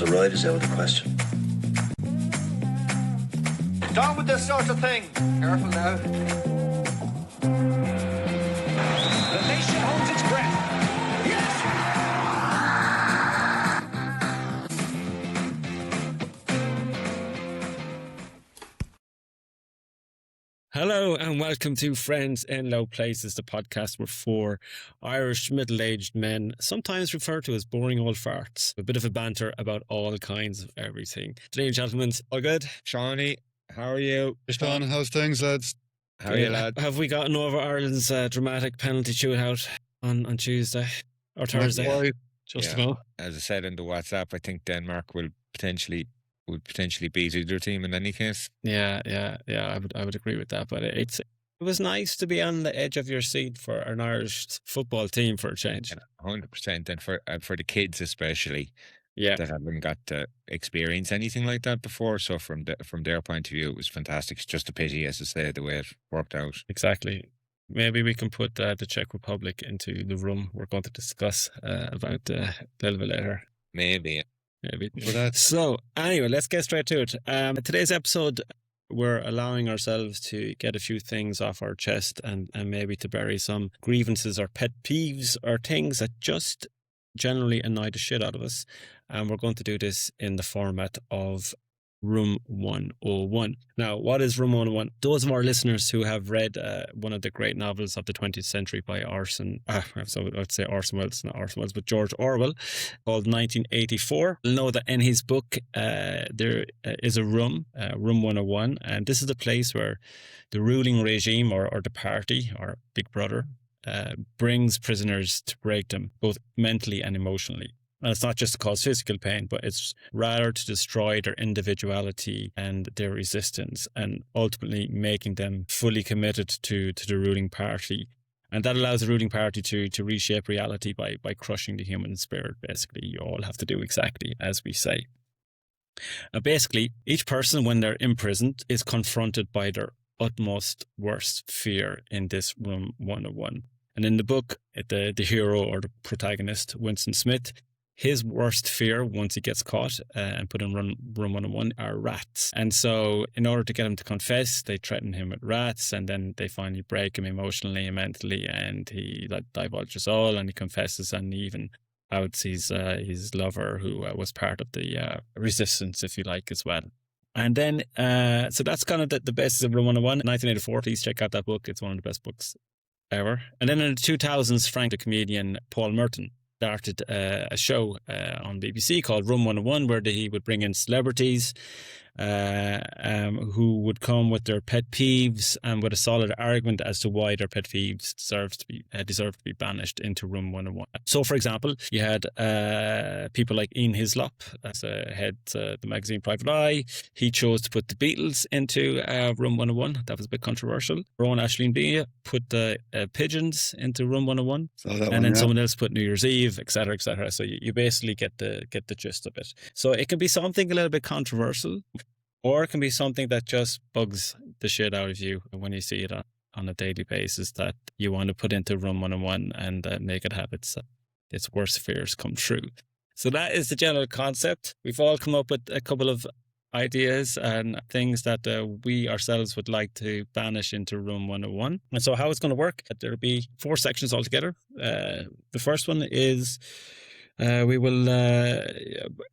a ride is out of the question. Down with this sort of thing. Careful now. The nation holds its breath. Yes! Hello and welcome to Friends in Low Places, the podcast where four Irish middle-aged men, sometimes referred to as boring old farts, a bit of a banter about all kinds of everything. Today, gentlemen, all good? Shawnee, how are you? Sean, how's things, lads? How are you, lad? Have we gotten over Ireland's dramatic penalty shootout on Tuesday or Thursday? Why? Just about. As I said in the WhatsApp, I think Denmark would potentially beat either team in any case. Yeah. I would agree with that. But it was nice to be on the edge of your seat for an Irish football team for a change. 100%, and for the kids especially, Yeah, that haven't got to experience anything like that before. So from their point of view, it was fantastic. It's just a pity, as I say, the way it worked out. exactly. Maybe we can put the Czech Republic into the room we're going to discuss about a little bit later. Maybe. So anyway, let's get straight to it. Today's episode, we're allowing ourselves to get a few things off our chest and maybe to bury some grievances or pet peeves or things that just generally annoy the shit out of us. And we're going to do this in the format of Room 101. Now, what is Room 101? Those of our listeners who have read one of the great novels of the 20th century by George Orwell, called 1984, will know that in his book there is a room, Room 101, and this is the place where the ruling regime or the party or Big Brother brings prisoners to break them both mentally and emotionally. And it's not just to cause physical pain, but it's rather to destroy their individuality and their resistance and ultimately making them fully committed to the ruling party. And that allows the ruling party to reshape reality by crushing the human spirit, basically. You all have to do exactly as we say. Basically, each person, when they're imprisoned, is confronted by their utmost worst fear in this Room 101. And in the book, the hero or the protagonist, Winston Smith, his worst fear once he gets caught and put in Room 101 are rats. And so in order to get him to confess, they threaten him with rats, and then they finally break him emotionally and mentally, and he divulges all and he confesses, and he even outs his lover who was part of the resistance, if you like, as well. And then, so that's kind of the basis of Room 101. 1984, please check out that book. It's one of the best books ever. And then in the 2000s, the comedian Paul Merton started a show on BBC called Room 101, where he would bring in celebrities who would come with their pet peeves and with a solid argument as to why their pet peeves deserve to be banished into Room 101. So, for example, you had people like Ian Hislop, as head the magazine Private Eye. He chose to put the Beatles into Room 101. That was a bit controversial. Rowan Ashleen B put the Pigeons into Room 101, and then someone else put New Year's Eve, etc., etc. So you basically get the gist of it. So it can be something a little bit controversial, or it can be something that just bugs the shit out of you when you see it on a daily basis, that you want to put into Room 101 and make it have its worst fears come true. So that is the general concept. We've all come up with a couple of ideas and things that we ourselves would like to banish into Room 101. And so how it's going to work, there'll be 4 sections altogether. The first one is we will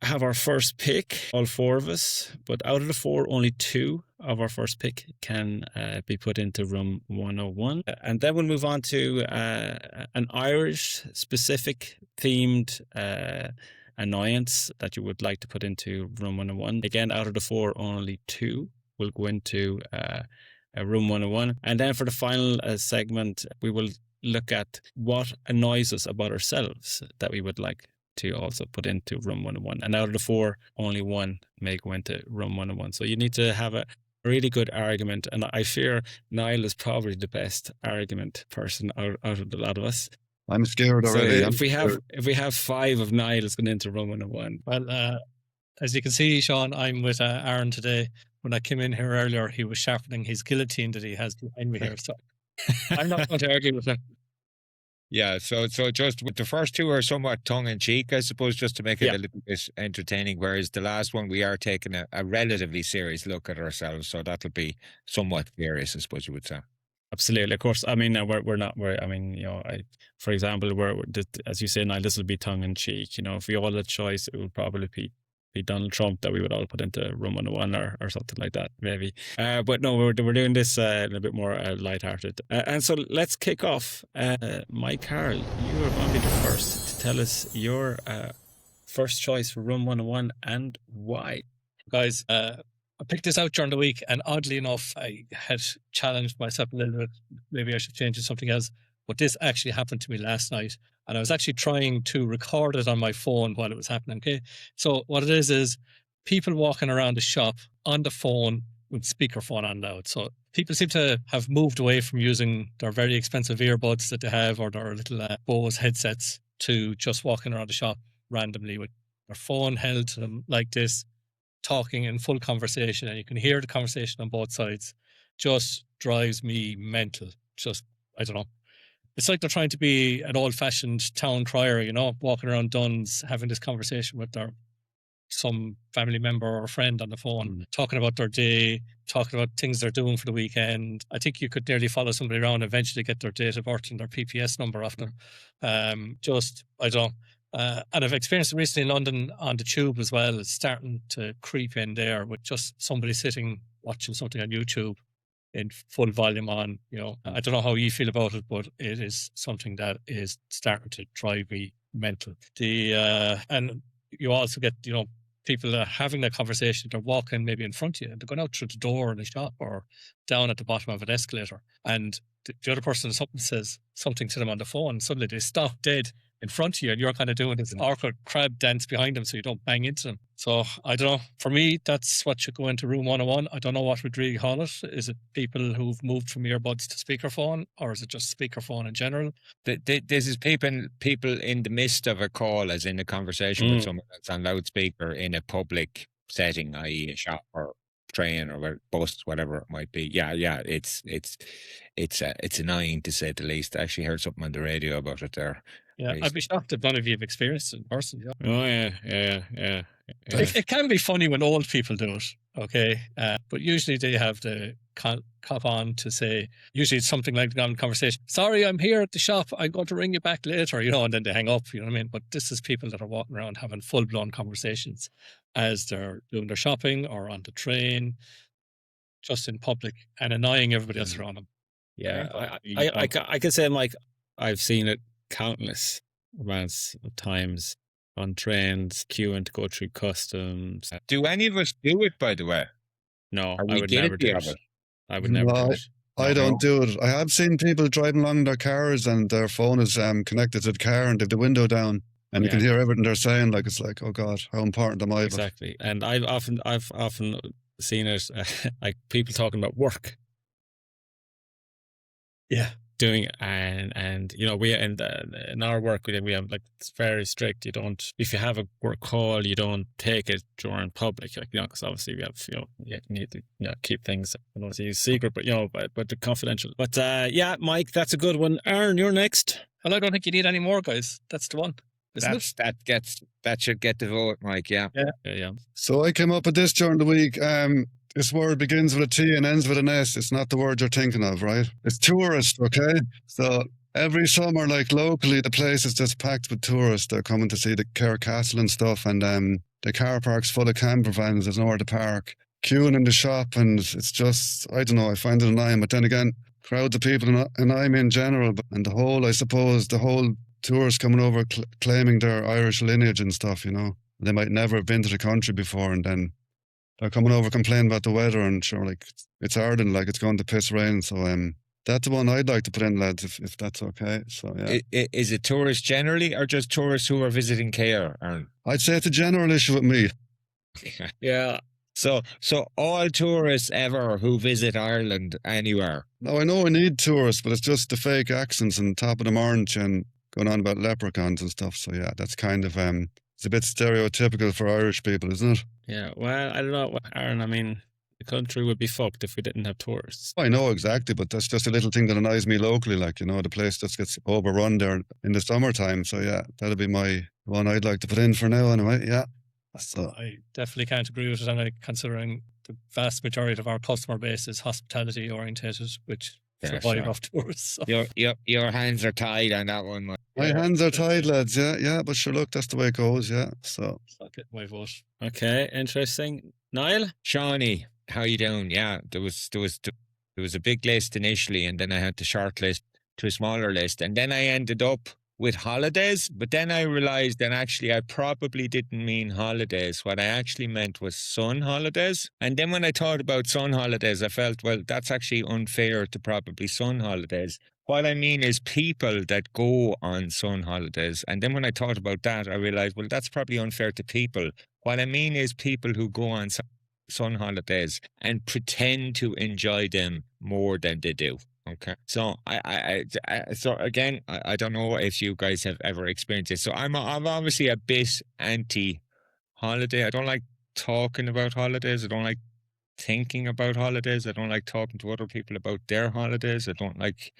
have our first pick, all 4 of us, but out of the 4, only 2 of our first pick can be put into Room 101. And then we'll move on to an Irish specific themed annoyance that you would like to put into Room 101. Again, out of the 4, only 2 will go into Room 101. And then for the final segment, we will look at what annoys us about ourselves that we would like to also put into Room 101. And out of the 4, only 1 may go into Room 101. So you need to have a really good argument. And I fear Niall is probably the best argument person out of the lot of us. I'm scared already. So if we have 5 of Niall's going into Room 101. Well, as you can see, Sean, I'm with Aaron today. When I came in here earlier, he was sharpening his guillotine that he has behind me here. So I'm not going to argue with that. Yeah, so just with the first two are somewhat tongue in cheek, I suppose, just to make it Yeah. a little bit entertaining. Whereas the last one, we are taking a relatively serious look at ourselves, so that'll be somewhat serious, I suppose you would say. Absolutely, of course. I mean, we're not. I mean, for example, as you say, now this will be tongue in cheek. If we all had a choice, it would probably be Donald Trump that we would all put into Room 101 or something like that, maybe. But no, we're doing this a bit more lighthearted. And so let's kick off. Mike Carroll, you are going to be the first to tell us your first choice for Room 101 and why. Guys, I picked this out during the week, and oddly enough, I had challenged myself a little bit. Maybe I should change it to something else. But this actually happened to me last night, and I was actually trying to record it on my phone while it was happening. Okay, so what it is people walking around the shop on the phone with speakerphone on loud. So people seem to have moved away from using their very expensive earbuds that they have or their little Bose headsets to just walking around the shop randomly with their phone held to them like this, talking in full conversation, and you can hear the conversation on both sides. Just drives me mental. Just, I don't know. It's like they're trying to be an old-fashioned town crier, walking around Duns, having this conversation with some family member or friend on the phone, talking about their day, talking about things they're doing for the weekend. I think you could nearly follow somebody around, eventually get their date of birth and their PPS number off them. Just, I don't know. And I've experienced it recently in London on the tube as well. It's starting to creep in there with just somebody sitting watching something on YouTube in full volume on. I don't know how you feel about it, but it is something that is starting to drive me mental. And you also get people are having that conversation. They're walking maybe in front of you, and they're going out through the door in the shop or down at the bottom of an escalator, and the other person says something to them on the phone, and suddenly they stop dead in front of you, and you're kind of doing this awkward crab dance behind them so you don't bang into them. So I don't know. For me, that's what should go into Room 101. I don't know what would really call it. Is it people who've moved from earbuds to speakerphone, or is it just speakerphone in general? This is people in the midst of a call, as in a conversation with someone that's on loudspeaker in a public setting, i.e. a shop or train or bus, whatever it might be. Yeah, it's annoying to say the least. I actually heard something on the radio about it there. Yeah, I'd be shocked if none of you have experienced it in person. Yeah. Oh yeah. It can be funny when old people do it, okay? But usually they have the cop on to say, usually it's something like the conversation, sorry, I'm here at the shop, I'm going to ring you back later, and then they hang up, you know what I mean? But this is people that are walking around having full-blown conversations as they're doing their shopping or on the train, just in public, and annoying everybody else around them. Yeah, I can say, Mike, I've seen it countless amounts of times on trains, queuing to go through customs. Do any of us do it, by the way? No, Are I we would never do guilty it. of it? I would never do it. I don't do it. I have seen people driving along their cars and their phone is connected to the car and they've the window down and you can hear everything they're saying. Like, it's like, oh God, how important am I? Exactly. And I've often seen it, like people talking about work. Yeah. Doing and we in our work we have like, it's very strict. You don't, if you have a work call, you don't take it during public, because obviously we have you need to keep things, I don't want to use secret, but but the confidential. But yeah, Mike, that's a good one. Aaron, you're next. Well, I don't think you need any more, guys. That's the one. That should get the vote, Mike. Yeah. So I came up with this during the week. This word begins with a T and ends with an S. It's not the word you're thinking of, right? It's tourist, okay? So every summer, like locally, the place is just packed with tourists. They're coming to see the Kerr Castle and stuff, and the car park's full of camper vans. There's nowhere to park. Queuing in the shop, and it's just, I don't know, I find it annoying. But then again, crowds of people annoy me in general. And the whole tourists coming over claiming their Irish lineage and stuff, They might never have been to the country before, and then they're coming over complaining about the weather, and sure, like, it's Ireland, like, it's going to piss rain. So that's the one I'd like to put in, lads, if that's okay. So yeah. Is it tourists generally, or just tourists who are visiting Kerr, Aaron? I'd say it's a general issue with me. Yeah. So all tourists ever who visit Ireland anywhere. No, I know we need tourists, but it's just the fake accents and top of the orange and going on about leprechauns and stuff. So yeah, that's kind of it's a bit stereotypical for Irish people, isn't it? Yeah, well, I don't know, Aaron. I mean, The country would be fucked if we didn't have tourists. I know exactly, but that's just a little thing that annoys me locally. Like, the place just gets overrun there in the summertime. So yeah, that'll be my one I'd like to put in for now anyway. Yeah. So I definitely can't agree with it, and considering the vast majority of our customer base is hospitality orientated, which survive off tourists. So. Your hands are tied on that one. my hands are tied, lads. Yeah. But sure, look, that's the way it goes. Yeah. So I'll get my vote. Okay, interesting. Niall? Shawnee, how you doing? Yeah, there was a big list initially, and then I had to shortlist to a smaller list, and then I ended up with holidays, but then I realized that actually I probably didn't mean holidays. What I actually meant was sun holidays. And then when I thought about sun holidays, I felt, well, that's actually unfair to probably sun holidays. What I mean is people that go on sun holidays. And then when I thought about that, I realized, well, that's probably unfair to people. What I mean is people who go on sun holidays and pretend to enjoy them more than they do. Okay, so I don't know if you guys have ever experienced this. So I'm obviously a bit anti-holiday. I don't like talking about holidays. I don't like thinking about holidays. I don't like talking to other people about their holidays. I don't like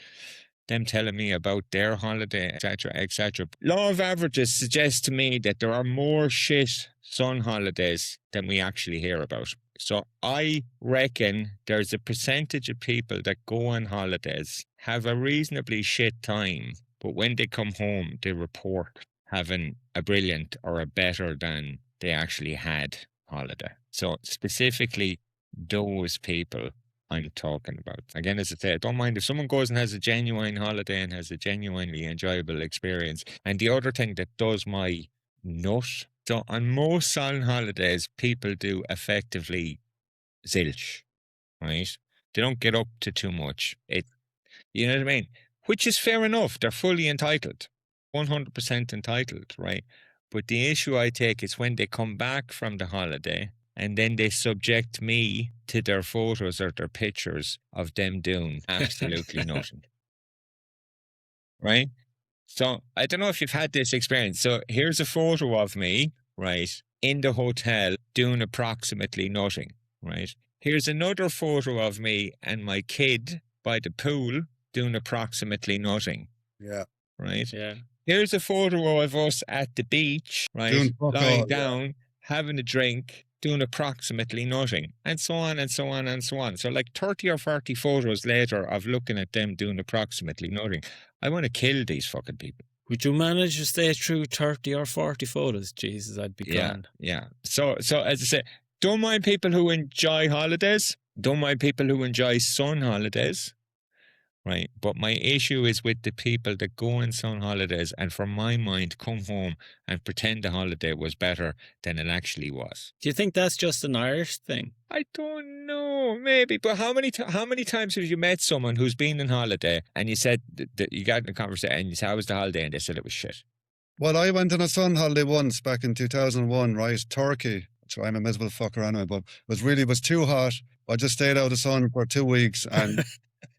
them telling me about their holiday, etc., etc. Law of averages suggests to me that there are more shit sun holidays than we actually hear about. So I reckon there's a percentage of people that go on holidays, have a reasonably shit time, but when they come home, they report having a brilliant or a better than they actually had holiday. So specifically those people I'm talking about. Again, as I say, I don't mind if someone goes and has a genuine holiday and has a genuinely enjoyable experience. And the other thing that does my nut, so on most sun holidays, people do effectively zilch, right? They don't get up to too much. You know what I mean? Which is fair enough. They're fully entitled, 100% entitled, right? But the issue I take is when they come back from the holiday and then they subject me to their photos or their pictures of them doing absolutely nothing, right? So I don't know if you've had this experience. So here's a photo of me, right, in the hotel doing approximately nothing, right? Here's another photo of me and my kid by the pool doing approximately nothing. yeah. Right? Yeah. Here's a photo of us at the beach, right, Doing fuck lying all, down, having a drink, doing approximately nothing, and so on and so on and so on. So like 30 or 40 photos later of looking at them doing approximately nothing. I want to kill these fucking people. Would you manage to stay through 30 or 40 photos? Jesus, I'd be gone. Yeah. So as I say, don't mind people who enjoy holidays. Don't mind people who enjoy sun holidays. Right. But my issue is with the people that go on sun holidays and, from my mind, come home and pretend the holiday was better than it actually was. Do you think that's just an Irish thing? I don't know, maybe. But how many times have you met someone who's been on holiday and you said that you got in a conversation and you said, how was the holiday? And they said it was shit. Well, I went on a sun holiday once back in 2001, right? Turkey. So I'm a miserable fucker anyway, but it was too hot. I just stayed out of the sun for 2 weeks and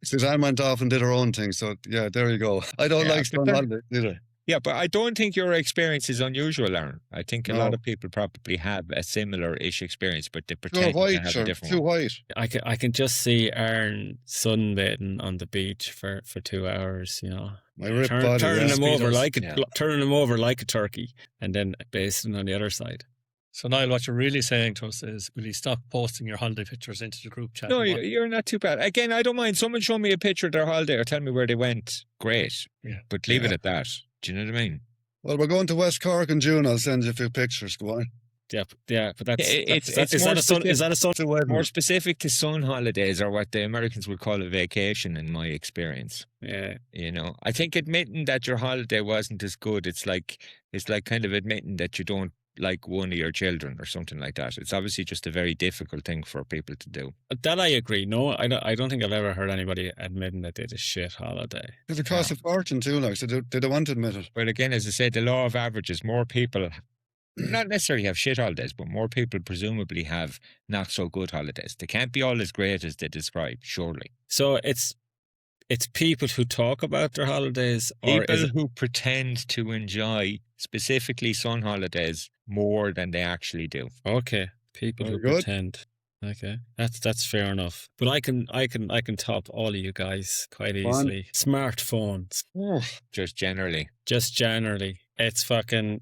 Suzanne went off and did her own thing. So yeah, there you go. I don't like sun holidays either. Yeah, but I don't think your experience is unusual, Aaron. I think a lot of people probably have a similar-ish experience, but they pretend to have a different one. White. I can just see Aaron sunbathing on the beach for 2 hours, you know. My ripped body. Turning him over Speedos. like a turkey and then basting on the other side. So Niall, what you're really saying to us is, will you stop posting your holiday pictures into the group chat? No, you're not too bad. Again, I don't mind. Someone show me a picture of their holiday or tell me where they went. Great. Yeah. But leave it at that. Do you know what I mean? Well, we're going to West Cork in June. I'll send you a few pictures. Go on. Yeah, but that's Is that a sun? More specific to sun holidays, or what the Americans would call a vacation, in my experience. Yeah. You know, I think admitting that your holiday wasn't as good, it's like kind of admitting that you don't like one of your children or something like that. It's obviously just a very difficult thing for people to do. That I agree. No, I don't think I've ever heard anybody admitting that they had a shit holiday. Because it costs a fortune too, like, so they don't want to admit it. But again, as I said, the law of averages, more people not necessarily have shit holidays, but more people presumably have not so good holidays. They can't be all as great as they describe, surely. So it's people who talk about their holidays, or people who pretend to enjoy specifically sun holidays more than they actually do. Okay, people who Very good. pretend. Okay, that's fair enough. But I can top all of you guys quite easily. Smartphones, Just generally. it's fucking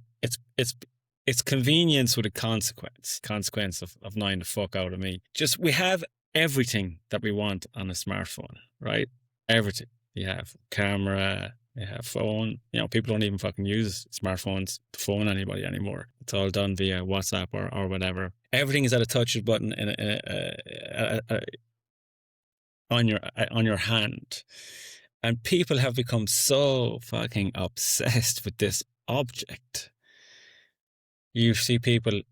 it's convenience with a consequence of annoying the fuck out of me. Just we have everything that we want on a smartphone, right? Everything. You have camera, you have phone. You know, people don't even fucking use smartphones to phone anybody anymore. It's all done via WhatsApp or whatever. Everything is at a touch of a button on your hand, and people have become so fucking obsessed with this object. You see people.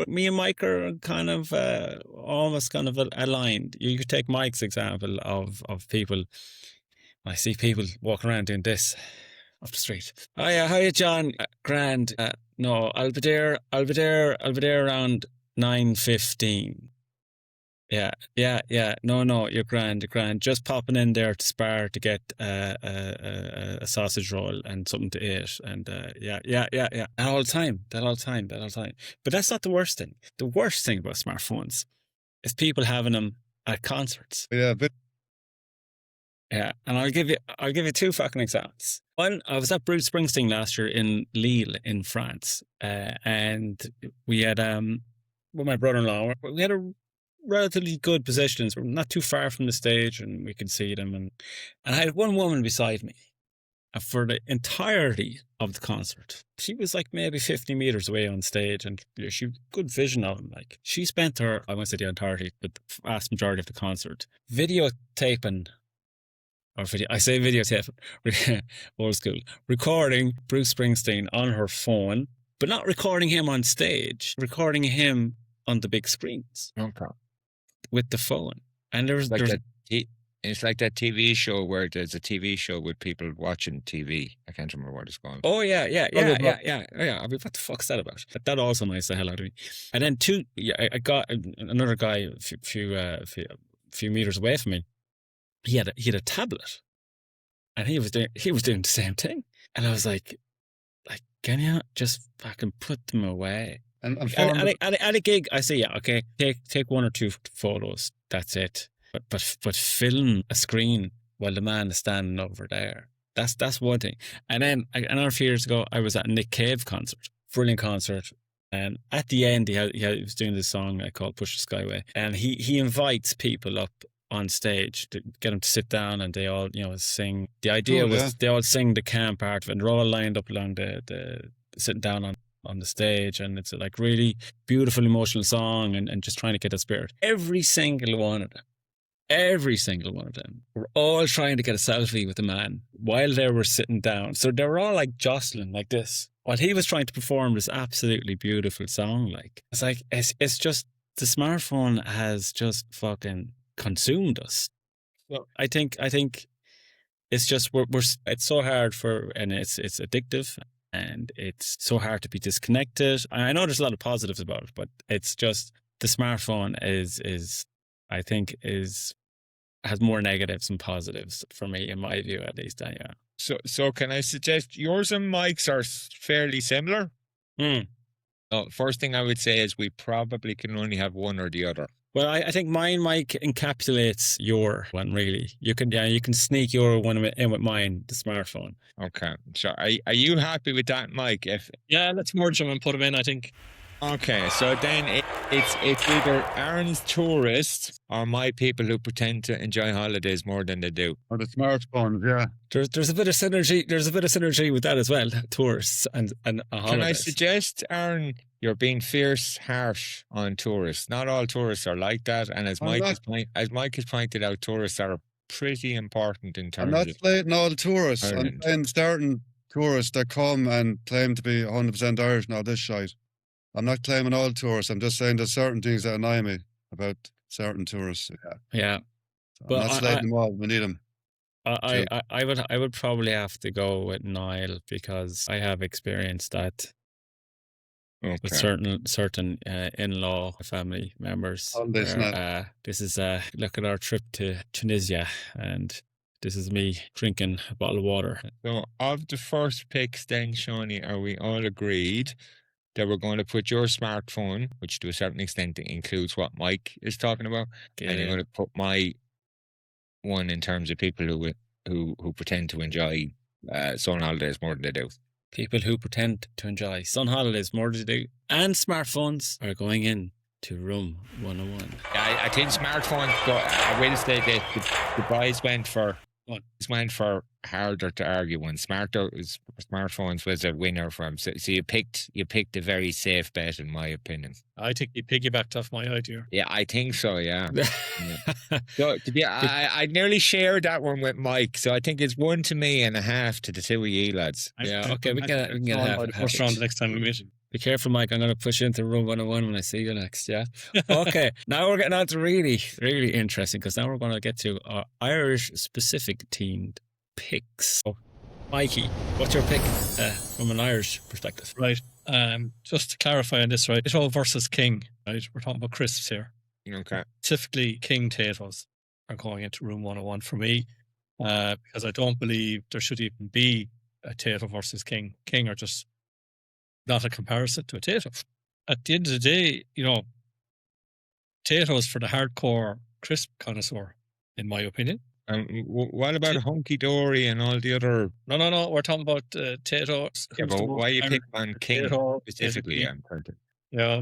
Me and Mike are kind of almost kind of aligned. You could take Mike's example of people. I see people walking around doing this off the street. Oh yeah, how you, John? Grand. No, I'll be there around 9:15. Yeah. No, you're grand. Just popping in there to Spar to get a sausage roll and something to eat. And yeah. That all the time. But that's not the worst thing. The worst thing about smartphones is people having them at concerts. Yeah, Yeah, and I'll give you two fucking examples. One, I was at Bruce Springsteen last year in Lille in France, and we had with my brother-in-law, we had a relatively good positions. We're not too far from the stage, and we could see them. And I had one woman beside me for the entirety of the concert. She was like maybe 50 meters away on stage, and she had good vision of him. Like she spent her, I won't say the entirety, but the vast majority of the concert videotaping. I say videotape, old school, recording Bruce Springsteen on her phone, but not recording him on stage, recording him on the big screens. Okay. With the phone. And it's like that TV show where there's a TV show with people watching TV. I can't remember what it's called. Oh yeah. I mean, what the fuck's that about? But that also annoys the hell out of me. And then I got another guy a few meters away from me. He had a tablet, and he was doing the same thing, and I was like, can you just fucking put them away? And at a gig, I say, yeah, okay, take one or two photos, that's it. But film a screen while the man is standing over there. That's one thing. And then another few years ago, I was at a Nick Cave concert, brilliant concert. And at the end, he was doing this song called "Push the Skyway," and he invites people up on stage to get them to sit down, and they all, sing. The idea was they all sing the camp part of it, and they're all lined up along the sitting down on the stage, and it's a like really beautiful emotional song, and just trying to get a spirit. Every single one of them were all trying to get a selfie with the man while they were sitting down. So they were all like jostling like this while he was trying to perform this absolutely beautiful song. Like it's just the smartphone has just fucking consumed us. Well, I think it's just we're it's so hard and it's addictive, and it's so hard to be disconnected. I know there's a lot of positives about it, but it's just the smartphone has more negatives than positives for me, in my view, at least. Yeah. So can I suggest yours and Mike's are fairly similar? First thing I would say is we probably can only have one or the other. Well, I think mine, Mike, encapsulates your one, really. You can sneak your one in with mine, the smartphone. Okay. So are you happy with that, Mike? Yeah, let's merge them and put them in, I think. Okay, so then it's either Aaron's tourists or my people who pretend to enjoy holidays more than they do. Or the smartphones, yeah. There's a bit of synergy. There's a bit of synergy with that as well. Tourists and holidays. Can I suggest, Aaron, you're being fierce, harsh on tourists? Not all tourists are like that, and as Mike has pointed out, tourists are pretty important in terms. I'm not slating all tourists. Ireland. I'm starting tourists that come and claim to be 100% Irish. Now this shite. I'm not claiming all tourists. I'm just saying there's certain things that annoy me about certain tourists. Yeah. So I'm not slating them all. We need them. I would probably have to go with Niall, because I have experienced that with certain in-law family members. This is look at our trip to Tunisia, and this is me drinking a bottle of water. So of the first picks then, Shawnee, are we all agreed that we're going to put your smartphone, which to a certain extent includes what Mike is talking about, and you're going to put my one in terms of people who pretend to enjoy sun holidays more than they do. People who pretend to enjoy sun holidays more than they do and smartphones are going in to room 101. I think smartphones. I will say that the boys went for harder to argue one. Smartphones was a winner from. So you picked a very safe bet, in my opinion. I think he piggybacked off my idea. Yeah, I think so. Yeah. So I nearly shared that one with Mike. So I think it's 1 to me and 1/2 to the 2 of you lads. Yeah, okay, we can get half. First round next time we meet him. Be careful, Mike. I'm going to push you into room 101 when I see you next, yeah? Okay, now we're getting on to really, really interesting, because now we're going to get to our Irish-specific themed picks. So, Mikey, what's your pick from an Irish perspective? Right. Just to clarify on this, right? Tato versus King, right? We're talking about crisps here. Okay. Specifically, King Tatoes are going into room 101 for me, because I don't believe there should even be a Tato versus King. King are just not a comparison to a Tato. At the end of the day, Tato's for the hardcore crisp connoisseur, in my opinion. What about Hunky Dory and all the other? No. We're talking about Tato. Yeah, but why you pick on King specifically?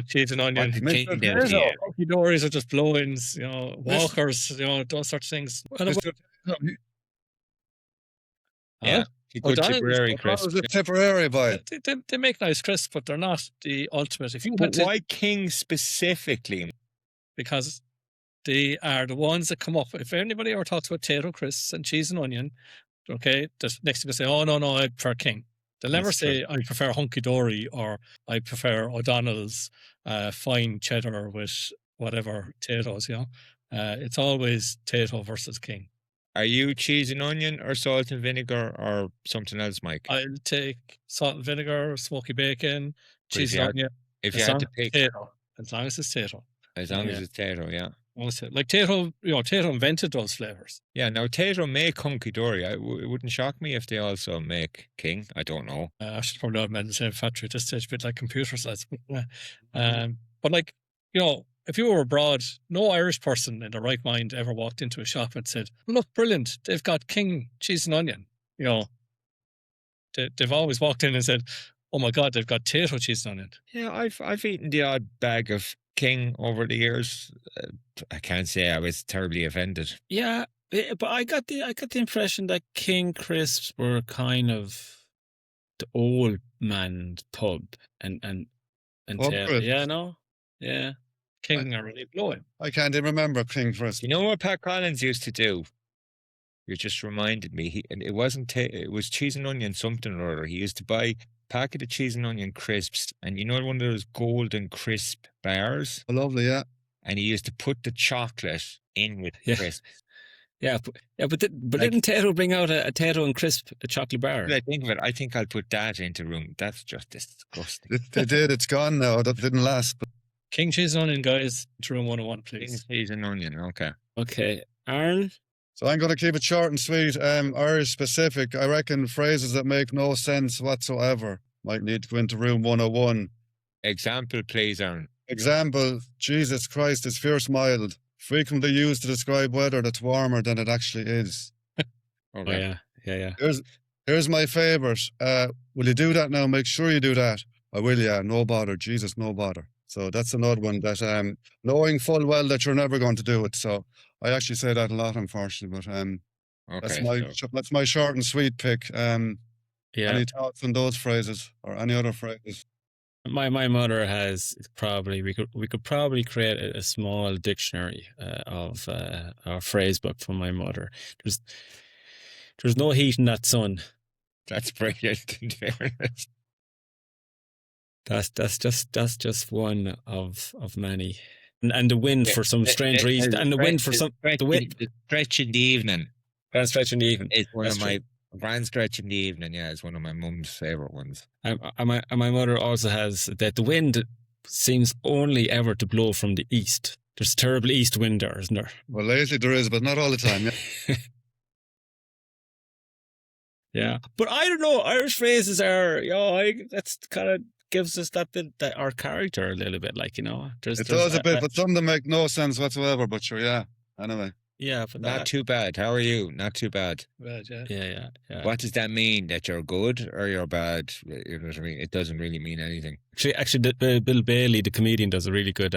Cheese and onion. Hunky Dories are just blow-ins, walkers, those sorts of things. Yeah. Tipperary crisp. Tipperary boy. They make nice crisps, but they're not the ultimate. But why King specifically? Because they are the ones that come up. If anybody ever talks about Tato crisps and cheese and onion, okay, the next thing they say, oh, no, I prefer King. They'll never say, I prefer Hunky Dory or I prefer O'Donnell's fine cheddar with whatever Tato's, It's always Tato versus King. Are you cheese and onion or salt and vinegar or something else, Mike? I'll take salt and vinegar, smoky bacon, cheese and onion. If you had to pick. Tato, as long as it's Tato. As long as it's Tato, yeah. Like Tato, Tato invented those flavours. Yeah, now Tato make Hunky Dory. It wouldn't shock me if they also make King. I don't know. I should probably not have the same factory at this stage, a bit like computer science. But like, if you were abroad, no Irish person in their right mind ever walked into a shop and said, look, brilliant, they've got King cheese and onion. They've always walked in and said, oh my God, they've got Tato cheese and onion. Yeah, I've eaten the odd bag of King over the years. I can't say I was terribly offended. Yeah, but I got the impression that King crisps were kind of the old man's pub and Tato. Yeah. King are really blowing. I can't even remember King crisp. You know what Pat Collins used to do? You just reminded me. It was cheese and onion something or other. He used to buy packet of cheese and onion crisps, and one of those golden crisp bars. Oh, lovely, yeah. And he used to put the chocolate in with the crisps. But didn't Tato bring out a Tato and crisp, a chocolate bar? I think of it. I think I'll put that into room. That's just disgusting. They did. It's gone now. That didn't last. But King cheese and onion, guys, to room 101, please. King cheese and onion. Okay, Aaron. So I'm going to keep it short and sweet. Irish specific. I reckon phrases that make no sense whatsoever might need to go into room 101. Example, please, Aaron. Example, Jesus Christ is fierce mild. Frequently used to describe weather that's warmer than it actually is. Okay. Oh, yeah. Here's my favourite. Will you do that now? Make sure you do that. I will, yeah. No bother. Jesus, no bother. So that's another one that, knowing full well that you're never going to do it. So I actually say that a lot, unfortunately. But that's my short and sweet pick. Any thoughts on those phrases or any other phrases? My mother has probably we could probably create a small dictionary of our phrase book for my mother. There's no heat in that sun. That's brilliant. That's just one of many. And the wind for some strange reason. And the wind for some the wind. The stretch in the evening. Grand stretch in the evening. It's one of my grand stretch in the evening. Yeah, it's one of my mum's favorite ones. And my mother also has that the wind seems only ever to blow from the east. There's a terrible east wind there, isn't there? Well, lately there is, but not all the time. Yeah. Yeah, but I don't know. Irish phrases are, that's kind of gives us that bit, that our character a little bit, like, you know. It does a bit, but some of them make no sense whatsoever. But sure, yeah. Anyway, yeah, but Not too bad. How are you? Not too bad. Right, yeah. yeah. What does that mean? That you're good or you're bad? You know what I mean? It doesn't really mean anything. Actually, Bill Bailey, the comedian, does a really good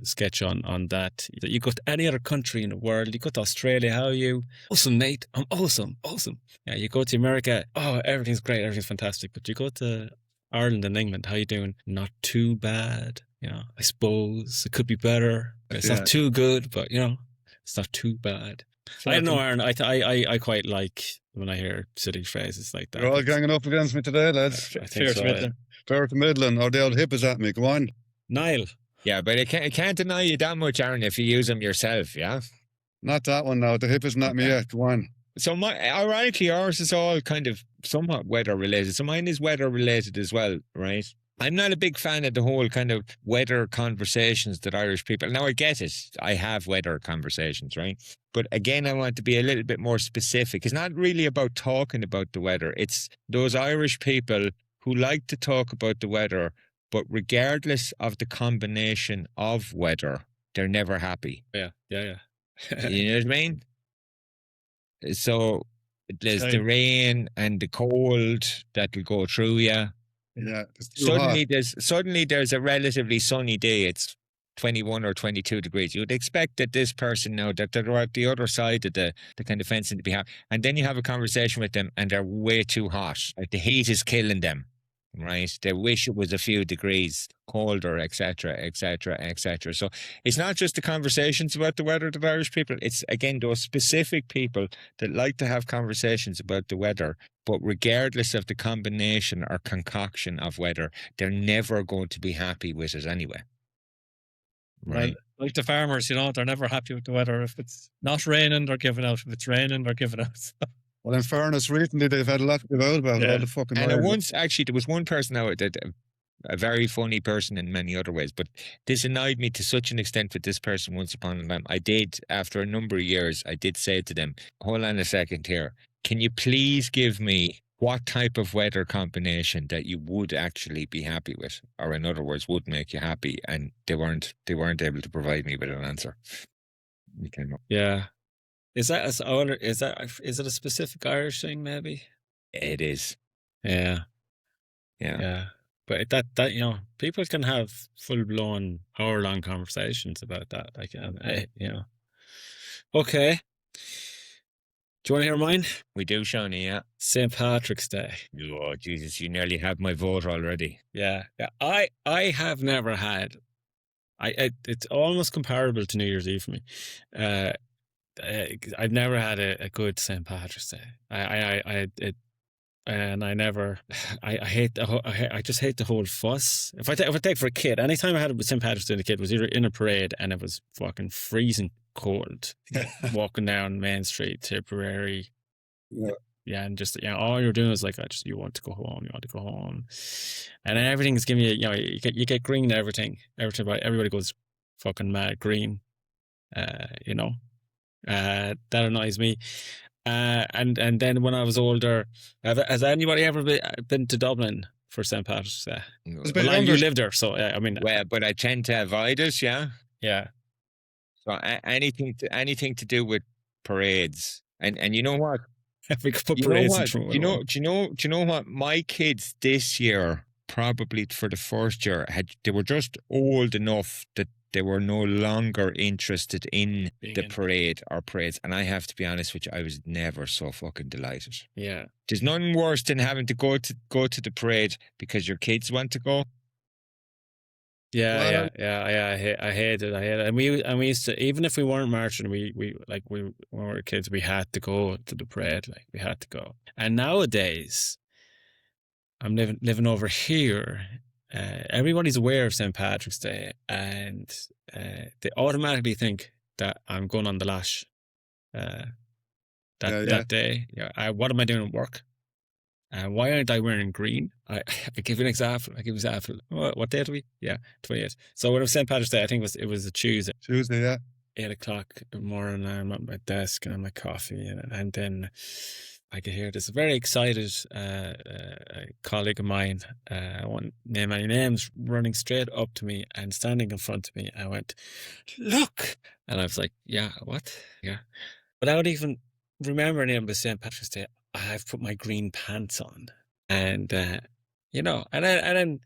sketch on that. You go to any other country in the world, you go to Australia, how are you? Awesome, mate. I'm awesome. Yeah, you go to America, oh, everything's great, everything's fantastic. But you go to Ireland and England, how you doing? Not too bad. You know, I suppose it could be better. It's not too good, but, you know, it's not too bad. I don't know, Aaron. I quite like when I hear silly phrases like that. you're all ganging up against me today, lads. I think so, yeah. Fair to Midland, or the old hip is at me. Go on. Niall. Yeah, but I can't deny you that much, Aaron, if you use them yourself, yeah? Not that one now. The hip isn't at me yet. Go on. So ironically, ours is all kind of somewhat weather related. So mine is weather related as well, right? I'm not a big fan of the whole kind of weather conversations that Irish people... Now, I get it. I have weather conversations, right? But again, I want to be a little bit more specific. It's not really about talking about the weather. It's those Irish people who like to talk about the weather, but regardless of the combination of weather, they're never happy. Yeah. You know what I mean? So there's the rain and the cold that'll go through you. Yeah. It's too hot. Suddenly there's a relatively sunny day. It's 21 or 22 degrees. You'd expect that this person now that they're at the other side of the kind of fencing to be happy. And then you have a conversation with them and they're way too hot. Like the heat is killing them, right? They wish it was a few degrees colder, etc., etc., etc. So it's not just the conversations about the weather that Irish people, it's again those specific people that like to have conversations about the weather, but regardless of the combination or concoction of weather, they're never going to be happy with it anyway. Right. Well, like the farmers, you know, they're never happy with the weather. If it's not raining, they're giving out. If it's raining, they're giving out. Well, in fairness, recently they've had a lot to give out about all the fucking... And once, actually, there was one person out that a very funny person in many other ways, but this annoyed me to such an extent with this person once upon a time. I did, after a number of years, I did say to them, hold on a second here. Can you please give me what type of weather combination that you would actually be happy with? Or in other words, would make you happy? And they weren't able to provide me with an answer. We came up. Yeah. Is it a specific Irish thing, maybe? It is. Yeah. But that you know, people can have full blown hour-long conversations about that. Like, you know. Okay. Do you want to hear mine? We do, Shawnee, yeah. St. Patrick's Day. Oh, Jesus, you nearly have my vote already. Yeah. I have never had... it's almost comparable to New Year's Eve for me. I've never had a good St. Patrick's Day. I just hate the whole fuss. If I take for a kid, anytime I had it with St. Patrick's Day, the kid was either in a parade and it was fucking freezing cold, walking down Main Street, Tipperary. Yeah, and just, you know, all you're doing is like, you want to go home, and everything's giving you, you know, you get green everything. Everybody goes fucking mad green. You know, that annoys me. And then when I was older, has anybody ever been to Dublin for St. Patrick's Day? Well, you lived there, so I mean. Well, but I tend to avoid it. Yeah. So anything to do with parades, and you know what? We could put parades in front. Do you know what? My kids this year, probably for the first year, they were just old enough that they were no longer interested in the parade or parades. And I have to be honest with you, I was never so fucking delighted. Yeah. There's nothing worse than having to go to the parade because your kids want to go. Yeah. I hate it. And we used to, even if we weren't marching, we when we were kids, we had to go to the parade. Like, we had to go. And nowadays, I'm living over here. Everybody's aware of St. Patrick's Day, and they automatically think that I'm going on the lash that day. Yeah, what am I doing at work? Why aren't I wearing green? I give you an example. What day are we? Yeah, 28th. So when it was St. Patrick's Day, I think it was a Tuesday. Tuesday, yeah. 8 o'clock in the morning, I'm at my desk and I'm at coffee, and then I could hear this. A very excited colleague of mine, I won't name any names, running straight up to me and standing in front of me. I went, "Look!" And I was like, "Yeah, what?" Yeah. Without even remembering it was St. Patrick's Day, I've put my green pants on. And, you know, and then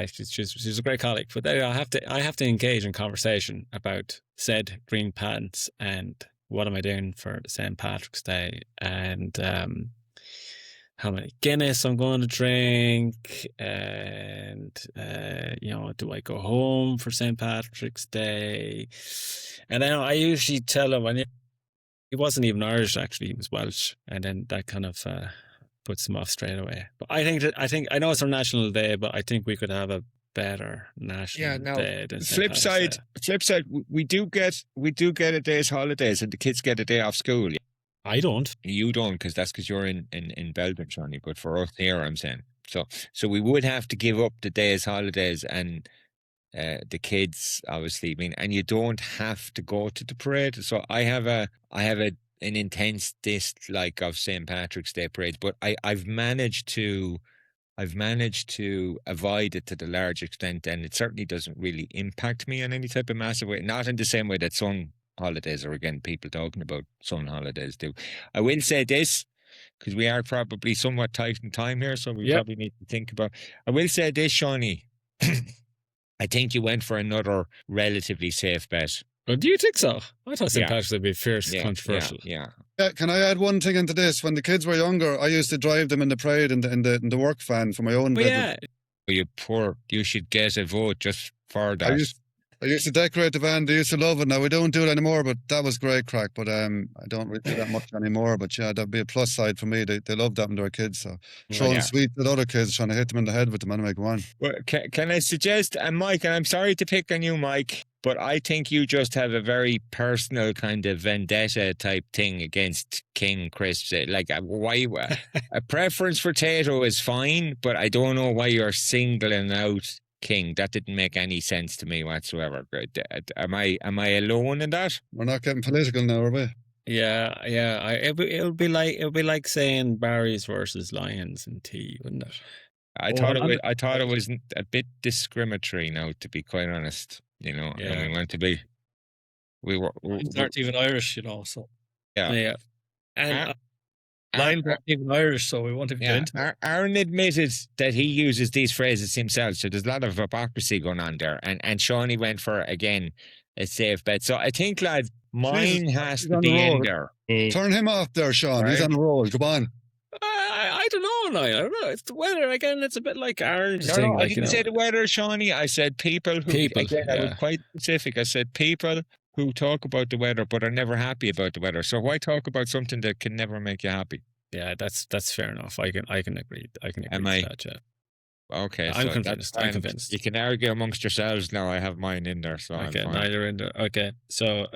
she's a great colleague, but then I have to engage in conversation about said green pants and what am I doing for St. Patrick's Day and how many Guinness I'm going to drink and you know, do I go home for St. Patrick's Day? And then I usually tell him, and he wasn't even Irish actually, he was Welsh, and then that kind of puts him off straight away. But I think I know it's our national day, but I think we could have a better national day than St. Flip side, we do get a day's holidays, and the kids get a day off school. I don't. You don't, because you're in Belgium, Johnny. But for us here, I'm saying so we would have to give up the day's holidays and the kids, obviously. I mean, and you don't have to go to the parade. So I have an intense dislike of St. Patrick's Day parades, but I've managed to avoid it to the large extent, and it certainly doesn't really impact me in any type of massive way. Not in the same way that sun holidays, or again, people talking about sun holidays do. I will say this, because we are probably somewhat tight in time here, so we probably need to think about. I will say this, Shawnee. I think you went for another relatively safe bet. Well, do you think so? I thought St. Patrick's would be fierce controversial. Yeah. Can I add one thing into this? When the kids were younger, I used to drive them in the parade in the work van for my own business. Yeah. You should get a vote just for that. I used to decorate the van. They used to love it. Now we don't do it anymore, but that was great crack. But I don't really do that much anymore. But yeah, that'd be a plus side for me. They love that when they're kids. So throwing sweets at other kids, trying to hit them in the head with them anyway. Go on. Well, can I suggest, and Mike, and I'm sorry to pick on you, Mike, but I think you just have a very personal kind of vendetta type thing against King Crisps. Like, why a preference for Tato is fine, but I don't know why you're singling out King. That didn't make any sense to me whatsoever. Am I alone in that? We're not getting political now, are we? Yeah. It'll be like saying Barry's versus Lions and tea, wouldn't it? I thought it was a bit discriminatory now, to be quite honest. You know, and we want to be. We aren't even Irish, you know. So yeah. And Lions aren't even Irish, so we won't even get into it. Aaron admitted that he uses these phrases himself, so there's a lot of hypocrisy going on there. And Shawnee went for, again, a safe bet. So I think, lad, mine has to be in there. Turn him off there, Sean. Right. He's on the roll. Come on. I don't know, Niall. I don't know. It's the weather. Again, it's a bit like Aaron's thing. I didn't say the weather, Shawnee. I said people. I was quite specific. I said people who talk about the weather but are never happy about the weather. So why talk about something that can never make you happy? Yeah, that's fair enough. I can agree. I can agree with that, yeah. Okay, I'm convinced. You can argue amongst yourselves now. I have mine in there, so okay, I'm fine. Neither in there. Okay, so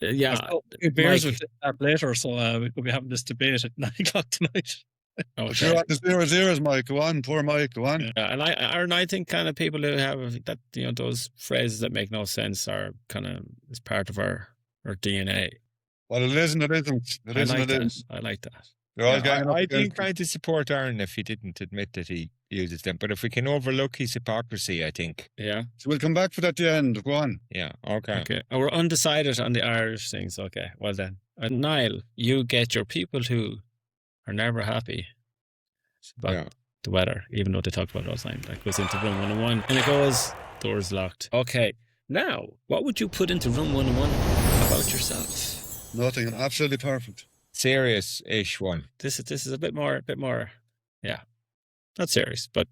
yeah, it bears with that later, so we could be having this debate at 9 o'clock tonight. Okay. You're at the 0-0s, Mike. Go on, poor Mike. Go on. Yeah, and I think kind of people who have that, you know, those phrases that make no sense are kind of is part of our DNA. Well, it isn't. It isn't. It isn't. It isn't. I like that. I'd be trying to support Aaron if he didn't admit that he uses them. But if we can overlook his hypocrisy, I think. Yeah. So we'll come back for that at the end. Go on. Yeah. Okay. And we're undecided on the Irish things. Okay. Well then, Niall, you get your people who are never happy about the weather, even though they talk about it all the time. That goes into room 101, and it goes doors locked. Okay. Now, what would you put into room 101 about yourself? Nothing. Absolutely perfect. Serious-ish one. This is a bit more, yeah, not serious, but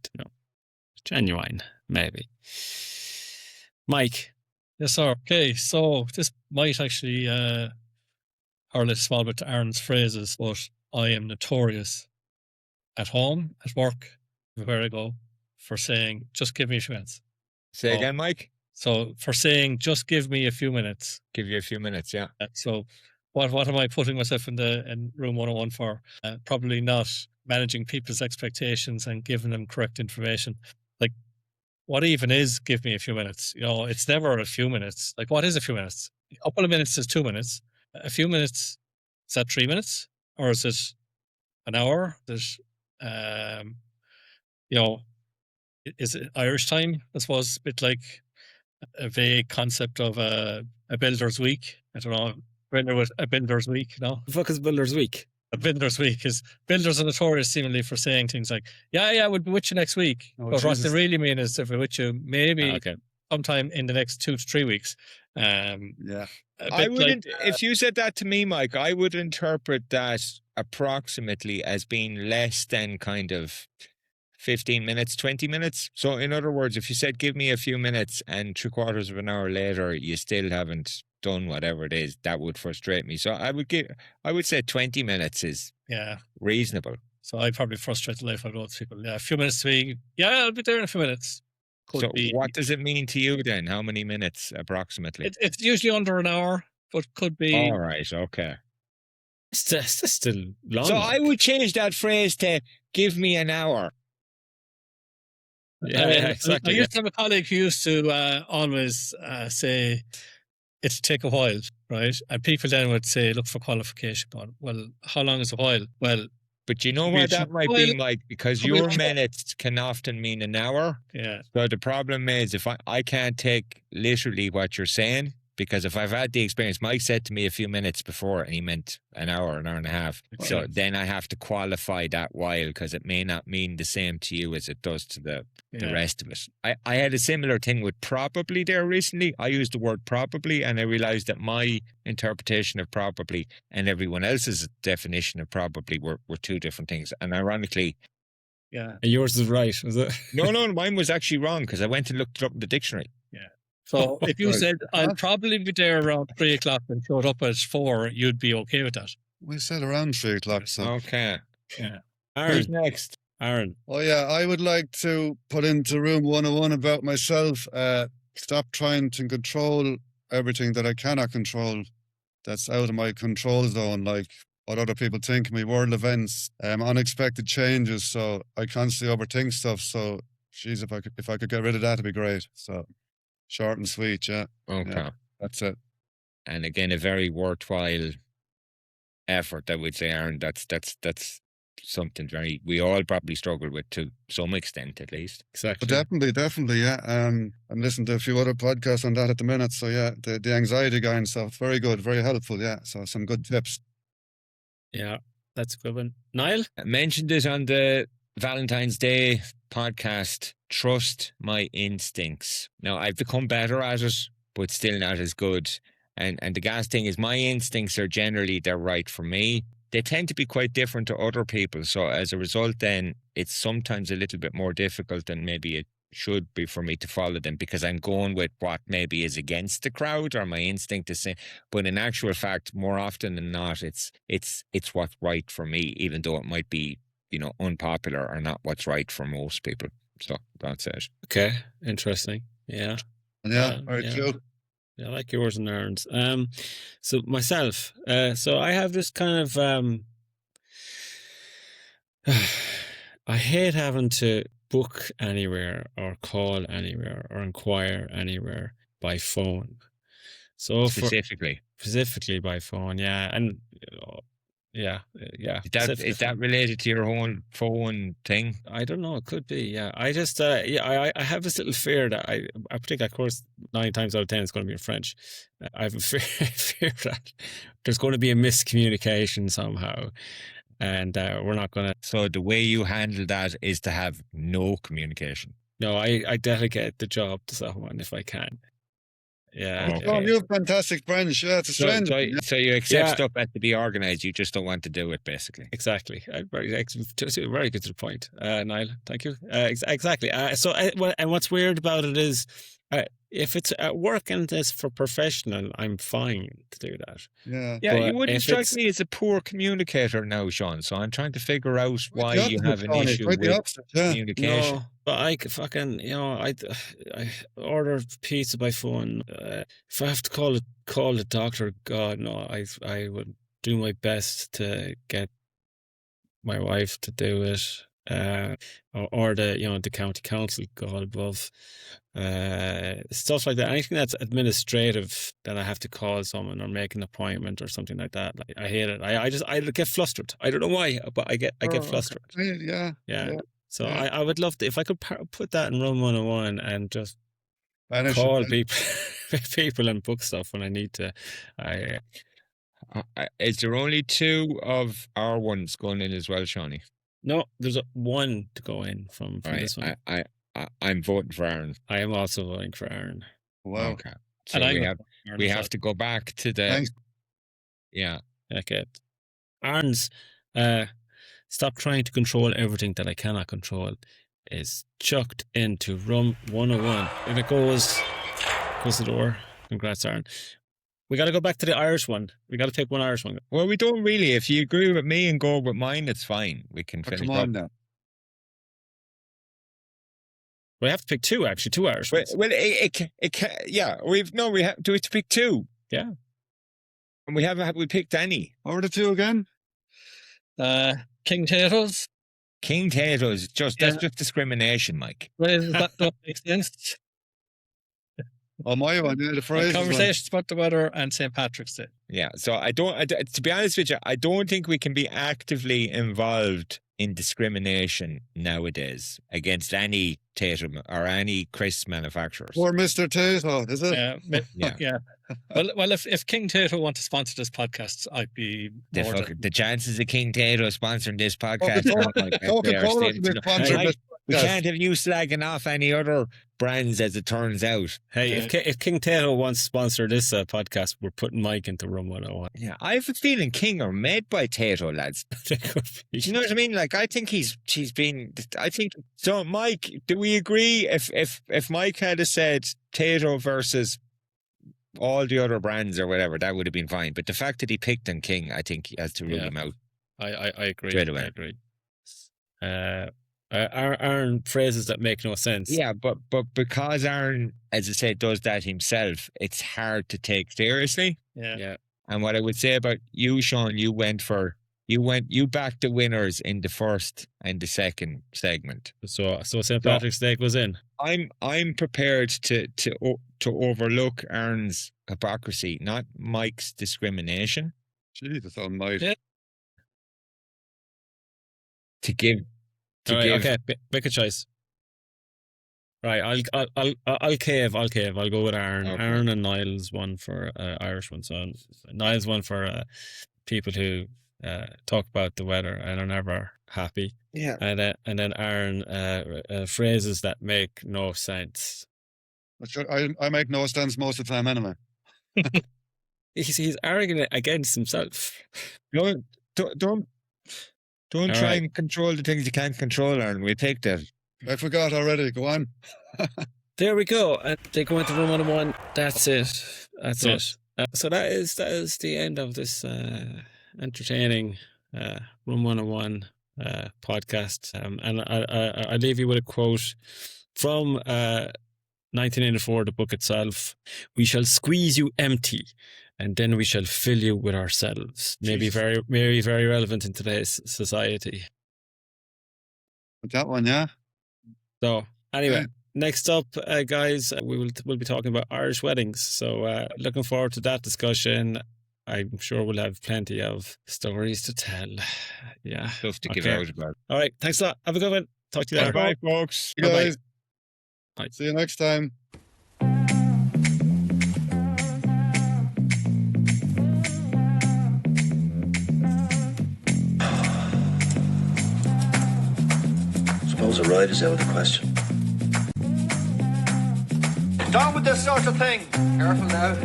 genuine, maybe. Mike. Yes, sir. Okay, so this might actually hurl a small bit to Aaron's phrases, but I am notorious at home, at work, where I go, for saying, just give me a few minutes. Say again, Mike? So for saying, just give me a few minutes. Give you a few minutes, yeah. So what am I putting myself in room 101 for? Probably not managing people's expectations and giving them correct information. Like, what even is give me a few minutes? You know, it's never a few minutes. Like, what is a few minutes? a couple of minutes is 2 minutes. A few minutes, is that 3 minutes? Or is it an hour? Is is it Irish time? I suppose a bit like a vague concept of a builder's week. I don't know. A builder's week, The fuck is Builder's Week? A builder's week is builders are notorious seemingly for saying things like, yeah, we'll be with you next week. Oh, but what they Jesus. really mean is if we're with you maybe Okay. sometime in the next 2 to 3 weeks. Yeah. I wouldn't, if you said that to me, Mike, I would interpret that approximately as being less than kind of 15 minutes, 20 minutes. So in other words, if you said, give me a few minutes and 3/4 of an hour later, you still haven't done whatever it is, that would frustrate me. So I would say 20 minutes is reasonable. So I probably frustrate the life out of those people. Yeah, a few minutes to me. Yeah, I'll be there in a few minutes. So what does it mean to you then? How many minutes approximately? It's usually under an hour, but could be. All right, okay. It's still long. So I would change that phrase to give me an hour. Yeah, exactly. I used to have a colleague who used to always say it'll take a while, right? And people then would say, look for qualification. Going, well, how long is a while? Well, but you know what that might be, Mike, because your minutes can often mean an hour. Yeah. So the problem is if I can't take literally what you're saying, because if I've had the experience, Mike said to me a few minutes before, and he meant an hour and a half. Okay. So then I have to qualify that while, because it may not mean the same to you as it does to the rest of it. I had a similar thing with probably there recently. I used the word probably, and I realized that my interpretation of probably and everyone else's definition of probably were 2 different things. And ironically, yeah, yours is right, was it? no, mine was actually wrong, because I went and looked it up in the dictionary. So if you Right. said, I'll probably be there around 3 o'clock and showed up at 4, you'd be okay with that. We said around 3 o'clock. So. Okay. Yeah. Who's Aaron. next? Aaron. Oh yeah, I would like to put into room 101 about myself. Stop trying to control everything that I cannot control. That's out of my control zone, like what other people think of me, world events, unexpected changes. So I constantly overthink stuff. So, geez, if I could get rid of that, it'd be great. So, short and sweet, yeah. Okay. That's it. And again, a very worthwhile effort, I would say, Aaron. That's something we all probably struggle with to some extent, at least. Exactly. But definitely, yeah. I'm listening to a few other podcasts on that at the minute. So yeah, the anxiety guy and stuff, very good, very helpful. Yeah. So some good tips. Yeah, that's a good one. Niall? I mentioned it on the Valentine's Day podcast. Trust my instincts. Now, I've become better at it, but still not as good. And the gas thing is, my instincts are generally, they're right for me. They tend to be quite different to other people. So as a result, then it's sometimes a little bit more difficult than maybe it should be for me to follow them, because I'm going with what maybe is against the crowd, or my instinct is saying. But in actual fact, more often than not, it's what's right for me, even though it might be, unpopular or not what's right for most people. So that's it. Okay, interesting. Yeah. Yeah, very true. Yeah, I like yours and Aaron's. So myself, so I have this kind of, I hate having to book anywhere or call anywhere or inquire anywhere by phone. So specifically by phone, yeah, and yeah. Is that related to your own phone thing? I don't know. It could be. Yeah. I just I have this little fear that I predict, of course, 9 times out of 10 it's going to be in French. I have a fear that there's going to be a miscommunication somehow, and we're not going to. So the way you handle that is to have no communication. No, I delegate the job to someone if I can. Yeah. Oh, you have fantastic French. Yeah, it's a strange. So you accept stuff has to be organised. You just don't want to do it, basically. Exactly. Very good to the point, Niall. Thank you. Exactly. And what's weird about it is, if it's at work and it's for professional, I'm fine to do that. Yeah. Yeah, But you wouldn't if strike me as a poor communicator now, Sean. So I'm trying to figure out why you have an issue with communication. No, but I could fucking, I order pizza by phone. If I have to call the doctor, God, no, I would do my best to get my wife to do it. or the county council go above, stuff like that. Anything that's administrative that I have to call someone or make an appointment or something like that. Like, I hate it. I get flustered. I don't know why, but I get flustered. Yeah. So yeah. I would love to, if I could put that in Room 101 and just Banish call it. people and book stuff when I need to. Is there only 2 of our ones going in as well, Shawnee? No, there's one to go in from Right. this one. I'm voting for Aaron. I am also voting for Aaron. Wow. Okay. So And we have to go back to the. Thanks. Yeah. Okay. Aaron's stop trying to control everything that I cannot control is chucked into Room 101. And it goes the door. Congrats, Aaron. We got to go back to the Irish one. We got to pick one Irish one. Well, we don't really. If you agree with me and go with mine, it's fine. We can finish Come up. on now. We have to pick 2, actually, 2 Irish ones. Well, yeah. We have to pick 2. Yeah. And have we picked any? What were the 2 again? King Tatoes. King Tatoes. That's just discrimination, Mike. Phrases that don't make sense. Oh, my one. Yeah, the phrases. Conversations about the weather and St. Patrick's Day. Yeah. So to be honest with you, I don't think we can be actively involved in discrimination nowadays against any Tato or any Chris manufacturers. Or Mr. Tato, is it? Yeah. Well, if King Tato want to sponsor this podcast, I'd be more than... The chances of King Tato sponsoring this podcast. We can't have you slagging off any other brands, as it turns out. Hey, if King Tato wants to sponsor this podcast, we're putting Mike into Room 101. Yeah, I have a feeling King are made by Tato, lads. You know what I mean? Like, I think she's been. I think so. Mike, do we agree? If Mike had said Tato versus all the other brands or whatever, that would have been fine. But the fact that he picked on King, I think he has to rule him out. I agree. Straight away. I agree. Aaron phrases that make no sense. Yeah, but because Aaron, as I said, does that himself, it's hard to take seriously. Yeah. And what I would say about you, Sean, you backed the winners in the first and the second segment. So St. Patrick's Day was in. I'm prepared to overlook Aaron's hypocrisy, not Mike's discrimination. Jesus almighty. Yeah. Okay, make a choice. Right, I'll cave. I'll go with Aaron. Okay. Aaron and Niall's one for Irish one. So Niall's one for people who talk about the weather and are never happy. Yeah. And then Aaron phrases that make no sense. I make no sense most of the time anyway. He's arrogant against himself. Don't try and control the things you can't control, Aaron. We take that. I forgot already. Go on. There we go. They go into Room 101. That's it. That's it. So that is the end of this entertaining Room 101 podcast. And I leave you with a quote from 1984, the book itself. "We shall squeeze you empty, and then we shall fill you with ourselves." Maybe very relevant in today's society. With that one, yeah. So anyway, next up, guys, we'll be talking about Irish weddings. So looking forward to that discussion. I'm sure we'll have plenty of stories to tell. Yeah, Stuff to give out about. All right, thanks a lot. Have a good one. Talk to you later. Bye, folks. You guys. Bye. See you next time. Suppose a ride is out of the question. Down with this sort of thing. Careful now.